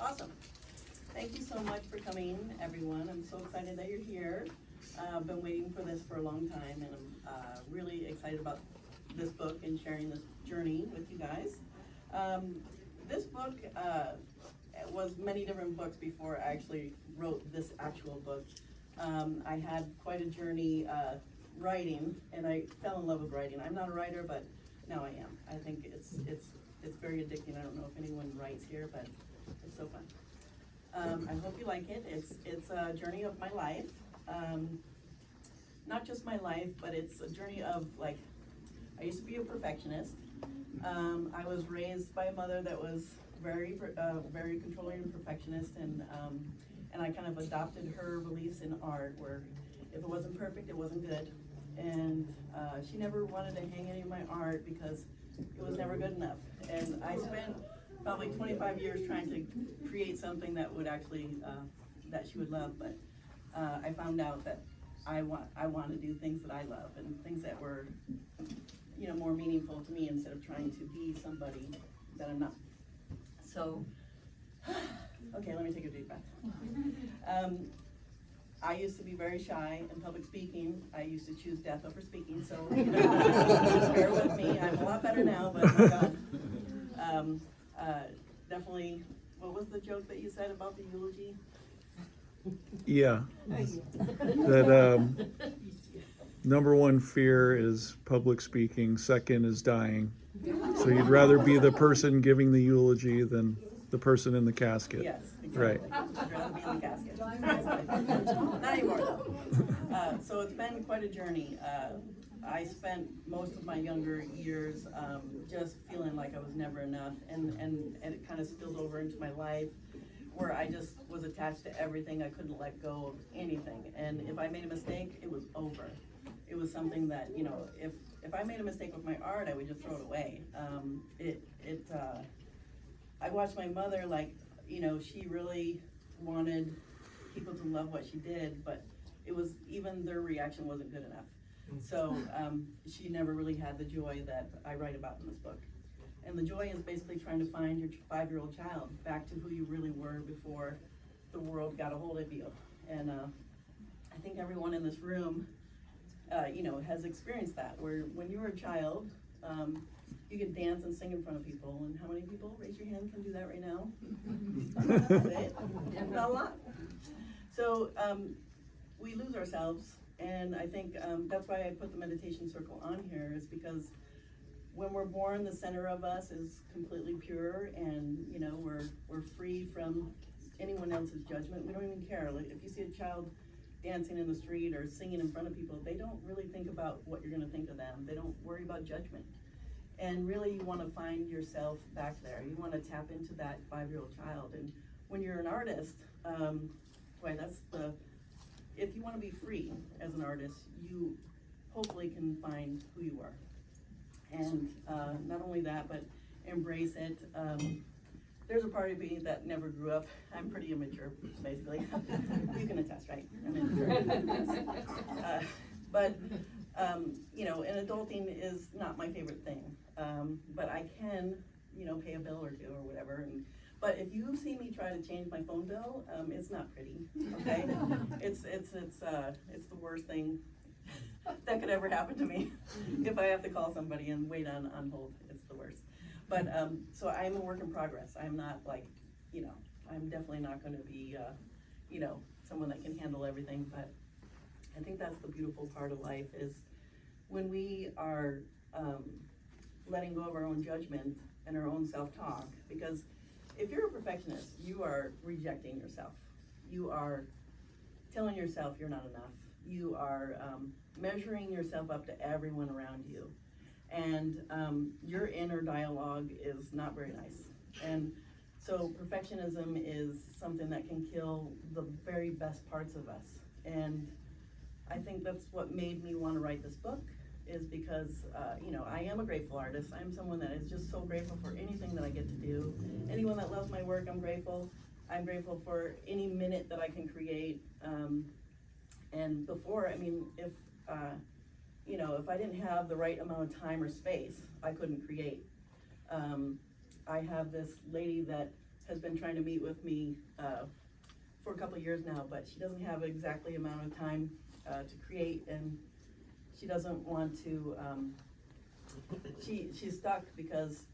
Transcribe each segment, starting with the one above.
Awesome. Thank you so much for coming, everyone. I'm so excited that you're here. I've been waiting for this for a long time, and I'm really excited about this book and sharing this journey with you guys. This book was many different books before I actually wrote this actual book. I had quite a journey writing, and I fell in love with writing. I'm not a writer, but now I am. I think it's very addicting. I don't know if anyone writes here, but it's so fun. I hope you like it. It's a journey of my life. Not just my life, but it's a journey of, like, I used to be a perfectionist. I was raised by a mother that was very controlling and perfectionist, and I kind of adopted her beliefs in art, where if it wasn't perfect, it wasn't good. And she never wanted to hang any of my art because it was never good enough. And I spent probably 25 years trying to create something that would actually, that she would love, but I found out that I want to do things that I love and things that were, you know, more meaningful to me instead of trying to be somebody that I'm not. So, okay, let me take a deep breath. I used to be very shy in public speaking. I used to choose death over speaking, so just bear with me. I'm a lot better now, but my God. Definitely, what was the joke that you said about the eulogy? Yeah, that number one fear is public speaking, second is dying. So you'd rather be the person giving the eulogy than the person in the casket. Yes, exactly. Right. I'd rather be in the casket. Not anymore, though. So it's been quite a journey. I spent most of my younger years just feeling like I was never enough, and it kind of spilled over into my life, where I just was attached to everything. I couldn't let go of anything, and if I made a mistake, it was over. It was something that, you know, if I made a mistake with my art, I would just throw it away. I watched my mother, like, you know, she really wanted people to love what she did, but it was, even their reaction wasn't good enough. So she never really had the joy that I write about in this book. And the joy is basically trying to find your 5-year-old child back to who you really were before the world got a hold of you. And I think everyone in this room, you know, has experienced that, where when you were a child, you could dance and sing in front of people. And how many people, raise your hand, can do that right now? Not a lot. So we lose ourselves. And I think that's why I put the meditation circle on here, is because when we're born, the center of us is completely pure, and, you know, we're free from anyone else's judgment. We don't even care. Like, if you see a child dancing in the street or singing in front of people, they don't really think about what you're going to think of them. They don't worry about judgment. And really, you want to find yourself back there. You want to tap into that 5-year-old child. And when you're an artist, boy, that's the, if you want to be free as an artist, you hopefully can find who you are. And not only that, but embrace it. There's a part of me that never grew up. I'm pretty immature, basically. You can attest, right? I'm immature. But you know, and adulting is not my favorite thing. But I can, you know, pay a bill or two or whatever. But if you see me try to change my phone bill, it's not pretty. Okay, it's the worst thing that could ever happen to me. If I have to call somebody and wait on hold, it's the worst. But so I'm a work in progress. I'm not, like, you know, I'm definitely not going to be, you know, someone that can handle everything. But I think that's the beautiful part of life, is when we are letting go of our own judgment and our own self-talk. Because if you're a perfectionist, you are rejecting yourself. You are telling yourself you're not enough. You are measuring yourself up to everyone around you. And your inner dialogue is not very nice. And so perfectionism is something that can kill the very best parts of us. And I think that's what made me want to write this book, is because, you know, I am a grateful artist. I'm someone that is just so grateful for anything that I get to do. Anyone that loves my work, I'm grateful. I'm grateful for any minute that I can create. And before, I mean, if, you know, if I didn't have the right amount of time or space, I couldn't create. I have this lady that has been trying to meet with me for a couple of years now, but she doesn't have exactly amount of time to create, and she doesn't want to, she's stuck because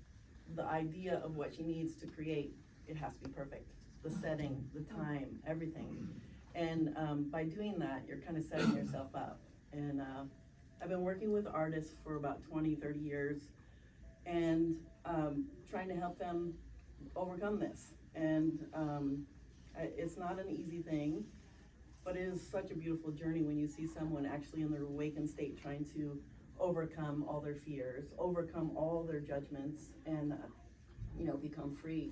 the idea of what she needs to create, it has to be perfect. The setting, the time, everything. And by doing that, you're kind of setting yourself up. And I've been working with artists for about 20, 30 years, and trying to help them overcome this. And it's not an easy thing, but it is such a beautiful journey when you see someone actually in their awakened state trying to overcome all their fears, overcome all their judgments, and become free.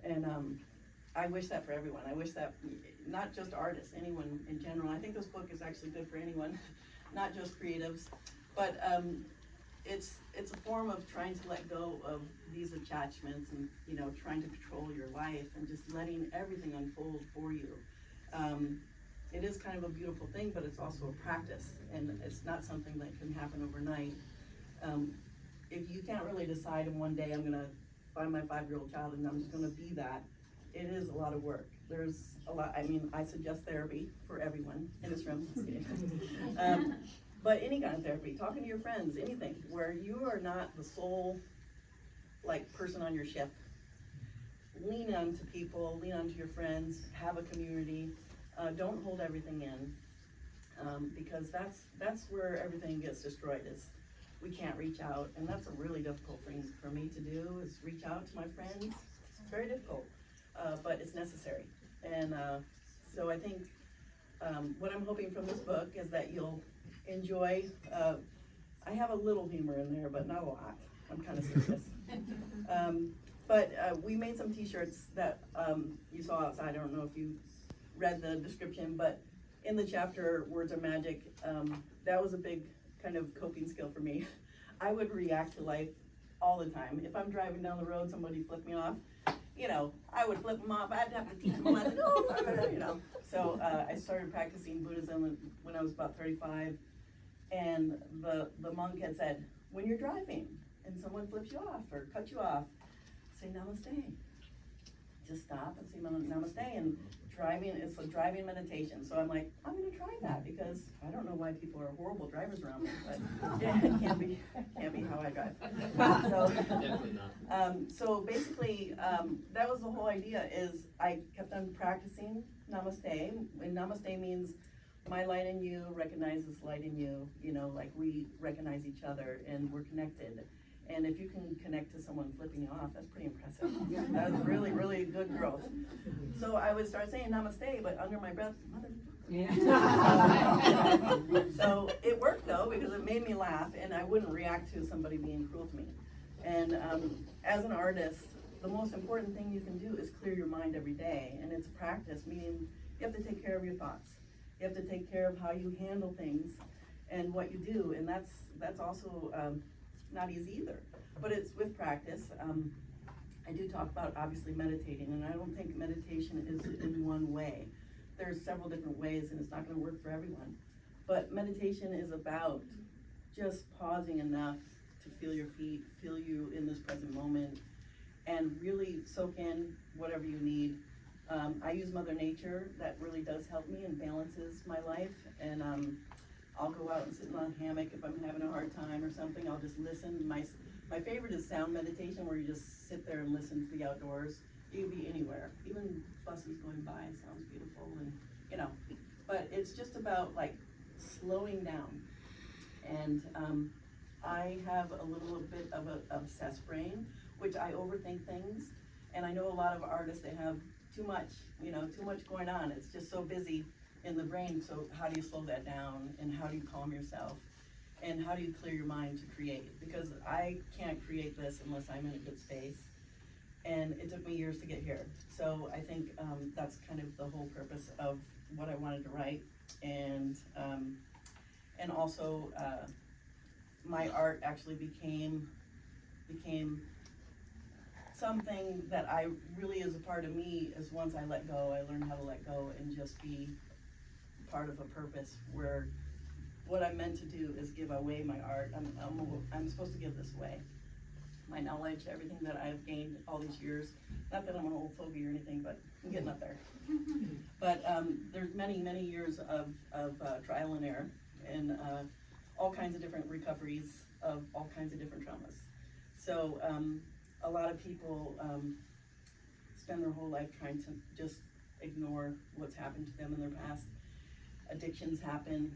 And I wish that for everyone. I wish that not just artists, anyone in general. I think this book is actually good for anyone, not just creatives, but it's a form of trying to let go of these attachments and trying to control your life and just letting everything unfold for you. It is kind of a beautiful thing, but it's also a practice, and it's not something that can happen overnight. If you can't really decide in one day, I'm gonna find my 5-year-old child and I'm just gonna be that, it is a lot of work. There's a lot, I suggest therapy for everyone in this room. But any kind of therapy, talking to your friends, anything, where you are not the sole person on your ship. Lean on to people, lean on to your friends, have a community. Don't hold everything in, because that's where everything gets destroyed, is we can't reach out, and that's a really difficult thing for me to do, is reach out to my friends. It's very difficult, but it's necessary. And so I think what I'm hoping from this book is that you'll enjoy, I have a little humor in there, but not a lot. I'm kind of serious. But we made some t-shirts that you saw outside. I don't know if you read the description, but in the chapter, Words Are Magic, that was a big kind of coping skill for me. I would react to life all the time. If I'm driving down the road, somebody flipped me off, I would flip them off. I'd have to teach them a lesson, So I started practicing Buddhism when I was about 35, and the monk had said, when you're driving and someone flips you off or cuts you off, say namaste. Just stop and say namaste. And driving, it's a driving meditation. So I'm like, I'm gonna try that, because I don't know why people are horrible drivers around me, but it can't be how I drive. So, definitely not. So basically, that was the whole idea, is I kept on practicing namaste, and namaste means my light in you recognizes light in you, we recognize each other and we're connected. And if you can connect to someone flipping you off, that's pretty impressive. That's really, really good growth. So I would start saying namaste, but under my breath, mother. Yeah. So it worked though, because it made me laugh, and I wouldn't react to somebody being cruel to me. And as an artist, the most important thing you can do is clear your mind every day, and it's a practice, meaning you have to take care of your thoughts. You have to take care of how you handle things and what you do, and that's also not easy either, but it's with practice. I do talk about obviously meditating, and I don't think meditation is in one way. There's several different ways, and it's not going to work for everyone. But meditation is about just pausing enough to feel your feet, feel you in this present moment, and really soak in whatever you need. I use Mother Nature. That really does help me and balances my life. And I'll go out and sit in a hammock if I'm having a hard time or something. I'll just listen. My favorite is sound meditation, where you just sit there and listen to the outdoors. You can be anywhere, even buses going by. Sounds beautiful, and But it's just about slowing down. And I have a little bit of an obsessed brain, which I overthink things. And I know a lot of artists, they have too much going on. It's just so busy in the brain. So how do you slow that down, and how do you calm yourself, and how do you clear your mind to create? Because I can't create this unless I'm in a good space, and it took me years to get here. So I think that's kind of the whole purpose of what I wanted to write. And also my art actually became something that I really is a part of me. Is once I let go, I learned how to let go and just be part of a purpose, where what I'm meant to do is give away my art. I'm supposed to give this away. my knowledge, everything that I've gained all these years. Not that I'm an old fogey or anything, but I'm getting up there. But there's many, many years of trial and error, and all kinds of different recoveries of all kinds of different traumas. So a lot of people spend their whole life trying to just ignore what's happened to them in their past. Addictions happen,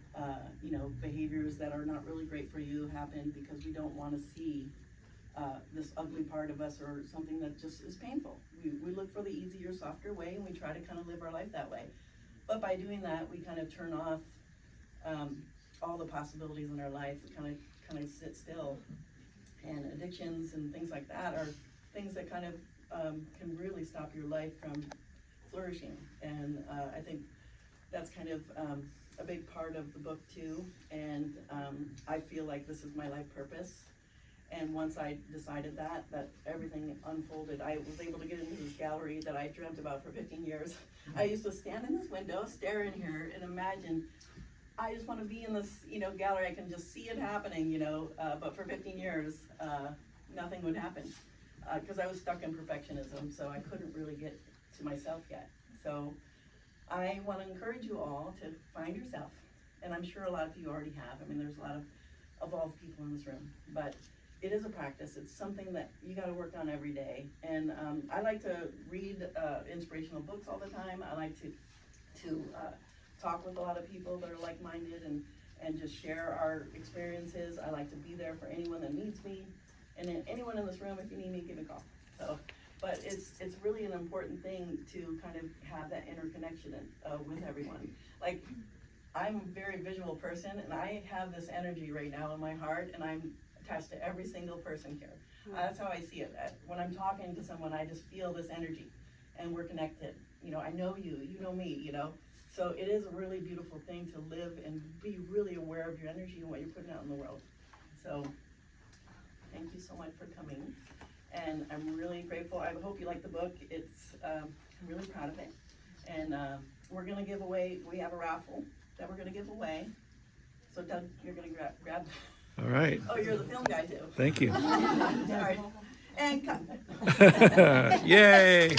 behaviors that are not really great for you happen because we don't want to see this ugly part of us or something that just is painful. We look for the easier, softer way, and we try to kind of live our life that way. But by doing that, we kind of turn off all the possibilities in our life. We kind of sit still. And addictions and things like that are things that kind of can really stop your life from flourishing. And I think that's kind of a big part of the book too. And I feel like this is my life purpose. And once I decided that everything unfolded. I was able to get into this gallery that I dreamt about for 15 years. I used to stand in this window, stare in here, and imagine, I just want to be in this, gallery. I can just see it happening, but for 15 years, nothing would happen. Because I was stuck in perfectionism, so I couldn't really get to myself yet. So I want to encourage you all to find yourself. And I'm sure a lot of you already have. I mean, there's a lot of evolved people in this room. But it is a practice. It's something that you got to work on every day. And I like to read inspirational books all the time. I like to talk with a lot of people that are like-minded and just share our experiences. I like to be there for anyone that needs me. And then anyone in this room, if you need me, give me a call. So, but it's really an important thing to kind of have that interconnection with everyone. Like, I'm a very visual person, and I have this energy right now in my heart, and I'm attached to every single person here. That's how I see it. When I'm talking to someone, I just feel this energy, and we're connected. I know you, you know me, So it is a really beautiful thing to live and be really aware of your energy and what you're putting out in the world. So thank you so much for coming. And I'm really grateful. I hope you like the book. I'm really proud of it. And we're going to give away, we have a raffle that we're going to give away. So Doug, you're going to grab. All right. Oh, you're the film guy too. Thank you. All right. And cut. Yay!